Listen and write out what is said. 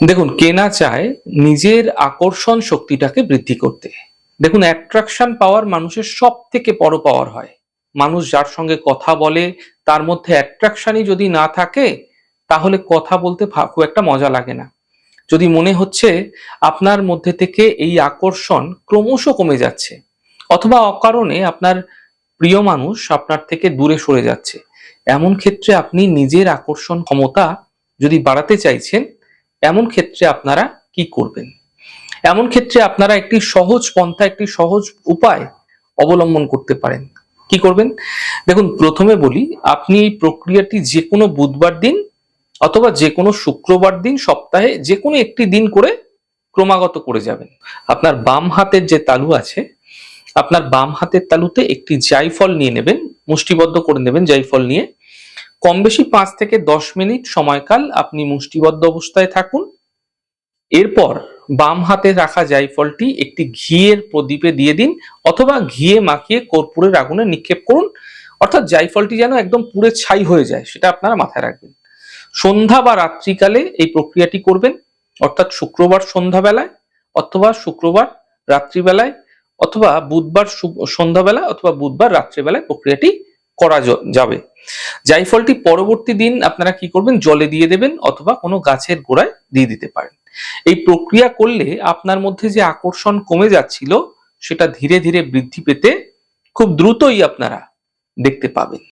দেখুন, কে না চায় নিজের আকর্ষণ শক্তিটাকে বৃদ্ধি করতে। দেখুন, অ্যাট্রাকশন পাওয়ার মানুষের সব থেকে বড় পাওয়ার হয়। মানুষ যার সঙ্গে কথা বলে তার মধ্যে অ্যাট্রাকশনই যদি না থাকে, তাহলে কথা বলতে খুব একটা মজা লাগে না। যদি মনে হচ্ছে আপনার মধ্যে থেকে এই আকর্ষণ ক্রমশ কমে যাচ্ছে, অথবা অকারণে আপনার প্রিয় মানুষ আপনার থেকে দূরে সরে যাচ্ছে, এমন ক্ষেত্রে আপনি নিজের আকর্ষণ ক্ষমতা যদি বাড়াতে চাইছেন, এমন ক্ষেত্রে আপনারা কি করবেন? এমন ক্ষেত্রে আপনারা একটি সহজ পন্থা, একটি সহজ উপায় অবলম্বন করতে পারেন। কি করবেন? দেখুন, প্রথমে বলি, আপনি এই প্রক্রিয়াটি যে কোনো বুধবার দিন অথবা যে কোনো শুক্রবার দিন, সপ্তাহে যে কোনো একটি দিন করে ক্রমাগত করে যাবেন। আপনার বাম হাতের যে তালু আছে, আপনার বাম হাতের তালুতে একটি জাইফল নিয়ে নেবেন, মুষ্টিবদ্ধ করে নেবেন জাইফল নিয়ে। কম বেশি 5 থেকে 10 মিনিট সময়কাল আপনি মুষ্টিবদ্ধ অবস্থায় থাকুন। এরপর বাম হাতে রাখা জাইফলটি একটি ঘিয়ের প্রদীপে দিয়ে দিন, অথবা ঘিয়ে মাখিয়ে কর্পূরের আগুনে নিক্ষেপ করুন। অর্থাৎ জাইফলটি যেন একদম পুড়ে ছাই হয়ে যায়, সেটা আপনারা মাথায় রাখবেন। সন্ধ্যা বা রাত্রিকালে এই প্রক্রিয়াটি করবেন, অর্থাৎ শুক্রবার সন্ধ্যাবেলায়, অথবা শুক্রবার রাত্রিবেলায়, অথবা বুধবার সন্ধ্যাবেলা, অথবা বুধবার রাত্রিবেলায় প্রক্রিয়াটি করা যাবে। জাইফলটি পরবর্তী দিন আপনারা কি করবেন? জলে দিয়ে দেবেন, অথবা কোনো গাছের গোড়ায় দিয়ে দিতে পারেন। এই প্রক্রিয়া করলে আপনার মধ্যে যে আকর্ষণ কমে যাচ্ছিল, সেটা ধীরে ধীরে বৃদ্ধি পেতে খুব দ্রুতই আপনারা দেখতে পাবেন।